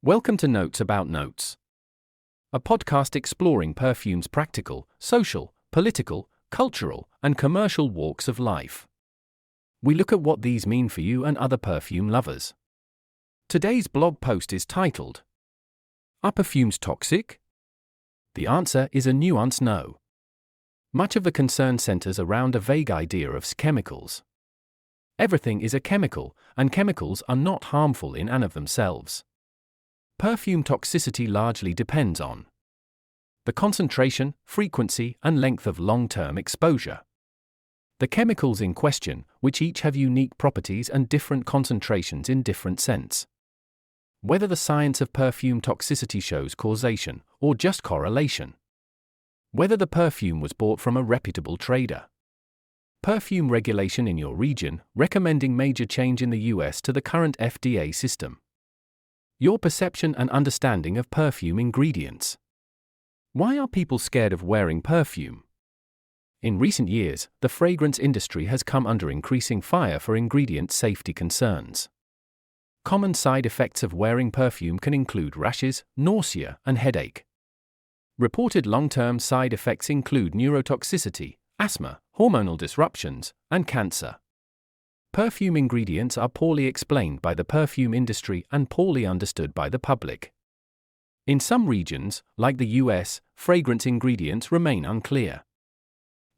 Welcome to Notes About Notes, a podcast exploring perfume's practical, social, political, cultural, and commercial walks of life. We look at what these mean for you and other perfume lovers. Today's blog post is titled, "Are perfumes toxic?" The answer is a nuanced no. Much of the concern centers around a vague idea of chemicals. Everything is a chemical, and chemicals are not harmful in and of themselves. Perfume toxicity largely depends on the concentration, frequency, and length of long-term exposure. The chemicals in question, which each have unique properties and different concentrations in different scents. Whether the science of perfume toxicity shows causation, or just correlation. Whether the perfume was bought from a reputable trader. Perfume regulation in your region, recommending major change in the US to the current FDA system. Your perception and understanding of perfume ingredients. Why are people scared of wearing perfume? In recent years, the fragrance industry has come under increasing fire for ingredient safety concerns. Common side effects of wearing perfume can include rashes, nausea, and headache. Reported long-term side effects include neurotoxicity, asthma, hormonal disruptions, and cancer. Perfume ingredients are poorly explained by the perfume industry and poorly understood by the public. In some regions, like the US, fragrance ingredients remain unclear.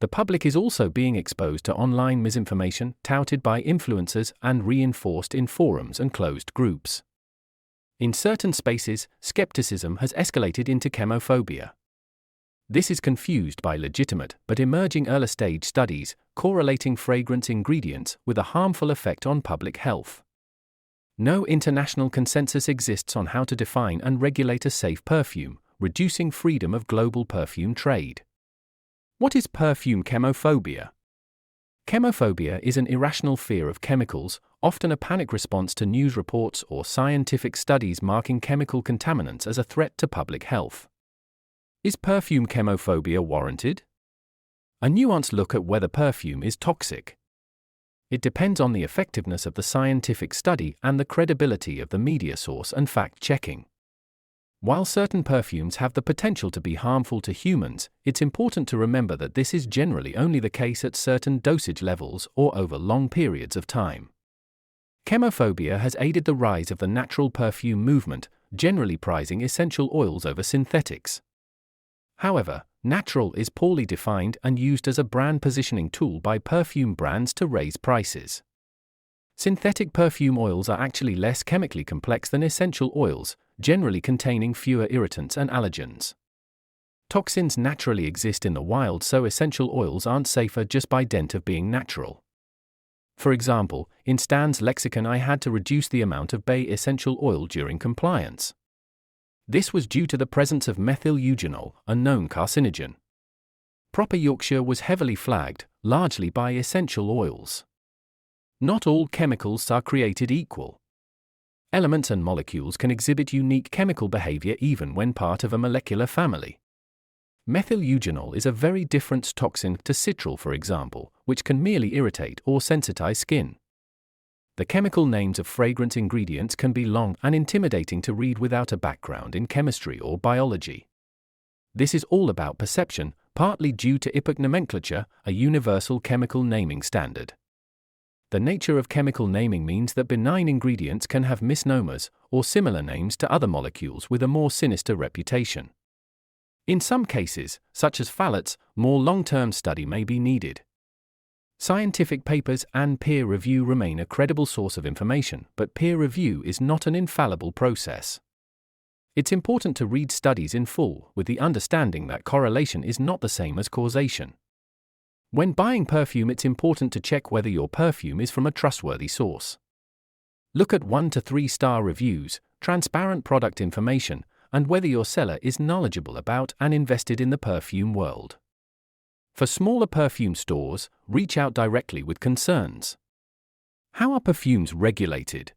The public is also being exposed to online misinformation touted by influencers and reinforced in forums and closed groups. In certain spaces, skepticism has escalated into chemophobia. This is confused by legitimate but emerging early-stage studies correlating fragrance ingredients with a harmful effect on public health. No international consensus exists on how to define and regulate a safe perfume, reducing freedom of global perfume trade. What is perfume chemophobia? Chemophobia is an irrational fear of chemicals, often a panic response to news reports or scientific studies marking chemical contaminants as a threat to public health. Is perfume chemophobia warranted? A nuanced look at whether perfume is toxic. It depends on the effectiveness of the scientific study and the credibility of the media source and fact-checking. While certain perfumes have the potential to be harmful to humans, it's important to remember that this is generally only the case at certain dosage levels or over long periods of time. Chemophobia has aided the rise of the natural perfume movement, generally prizing essential oils over synthetics. However, natural is poorly defined and used as a brand positioning tool by perfume brands to raise prices. Synthetic perfume oils are actually less chemically complex than essential oils, generally containing fewer irritants and allergens. Toxins naturally exist in the wild, so essential oils aren't safer just by dint of being natural. For example, in Stan's lexicon I had to reduce the amount of bay essential oil during compliance. This was due to the presence of methyl eugenol, a known carcinogen. Proper Yorkshire was heavily flagged, largely by essential oils. Not all chemicals are created equal. Elements and molecules can exhibit unique chemical behavior even when part of a molecular family. Methyl eugenol is a very different toxin to citral, for example, which can merely irritate or sensitize skin. The chemical names of fragrance ingredients can be long and intimidating to read without a background in chemistry or biology. This is all about perception, partly due to IPAC nomenclature, a universal chemical naming standard. The nature of chemical naming means that benign ingredients can have misnomers or similar names to other molecules with a more sinister reputation. In some cases, such as phthalates, more long-term study may be needed. Scientific papers and peer review remain a credible source of information, but peer review is not an infallible process. It's important to read studies in full with the understanding that correlation is not the same as causation. When buying perfume, it's important to check whether your perfume is from a trustworthy source. Look at 1 to 3-star reviews, transparent product information, and whether your seller is knowledgeable about and invested in the perfume world. For smaller perfume stores, reach out directly with concerns. How are perfumes regulated?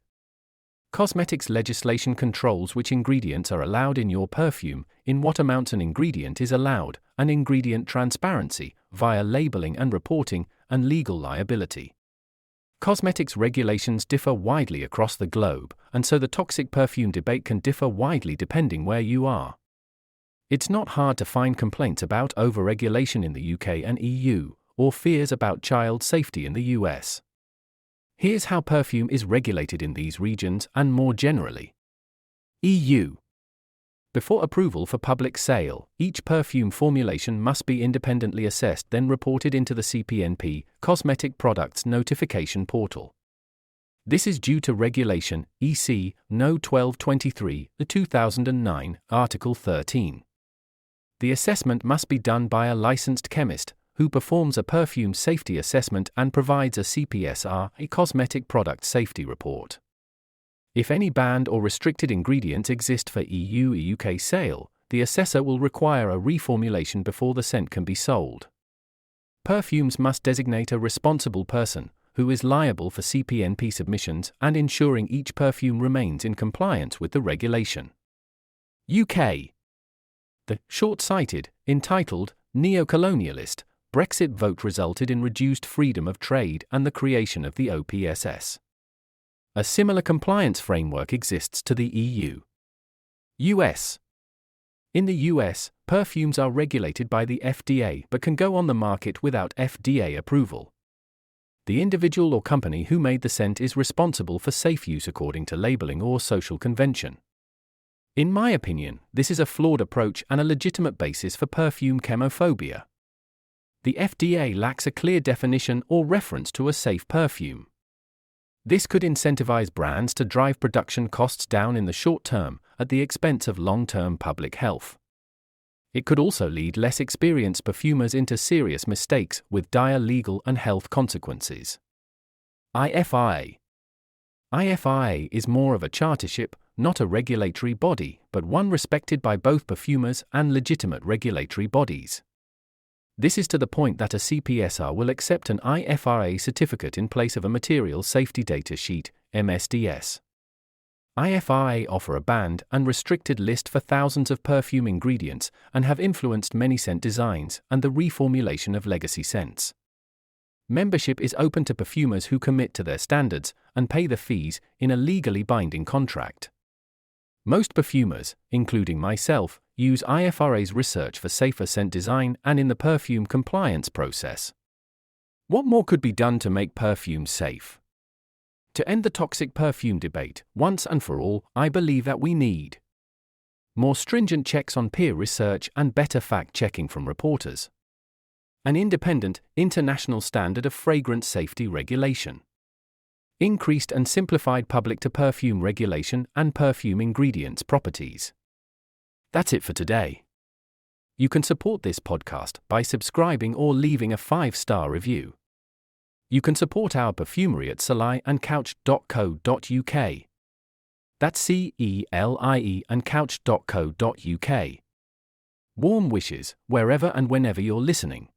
Cosmetics legislation controls which ingredients are allowed in your perfume, in what amounts an ingredient is allowed, and ingredient transparency, via labeling and reporting, and legal liability. Cosmetics regulations differ widely across the globe, and so the toxic perfume debate can differ widely depending where you are. It's not hard to find complaints about overregulation in the UK and EU, or fears about child safety in the US. Here's how perfume is regulated in these regions and more generally. EU. Before approval for public sale, each perfume formulation must be independently assessed, then reported into the CPNP, Cosmetic Products Notification Portal. This is due to Regulation EC No. 1223, 2009, Article 13. The assessment must be done by a licensed chemist, who performs a perfume safety assessment and provides a CPSR, a Cosmetic Product Safety Report. If any banned or restricted ingredients exist for EU/UK sale, the assessor will require a reformulation before the scent can be sold. Perfumes must designate a responsible person, who is liable for CPNP submissions and ensuring each perfume remains in compliance with the regulation. UK. The short-sighted, entitled, neo-colonialist, Brexit vote resulted in reduced freedom of trade and the creation of the OPSS. A similar compliance framework exists to the EU. US. In the US, perfumes are regulated by the FDA but can go on the market without FDA approval. The individual or company who made the scent is responsible for safe use according to labeling or social convention. In my opinion, this is a flawed approach and a legitimate basis for perfume chemophobia. The FDA lacks a clear definition or reference to a safe perfume. This could incentivize brands to drive production costs down in the short term at the expense of long-term public health. It could also lead less experienced perfumers into serious mistakes with dire legal and health consequences. IFIA. IFIA is more of a chartership, not a regulatory body, but one respected by both perfumers and legitimate regulatory bodies. This is to the point that a CPSR will accept an IFRA certificate in place of a Material Safety Data Sheet, MSDS. IFRA offer a banned and restricted list for thousands of perfume ingredients and have influenced many scent designs and the reformulation of legacy scents. Membership is open to perfumers who commit to their standards and pay the fees in a legally binding contract. Most perfumers, including myself, use IFRA's research for safer scent design and in the perfume compliance process. What more could be done to make perfumes safe? To end the toxic perfume debate, once and for all, I believe that we need more stringent checks on peer research and better fact-checking from reporters. An independent, international standard of fragrance safety regulation. Increased and simplified public-to-perfume regulation and perfume ingredients properties. That's it for today. You can support this podcast by subscribing or leaving a 5-star review. You can support our perfumery at celie.couch.co.uk. That's CELIE and couch.co.uk. Warm wishes, wherever and whenever you're listening.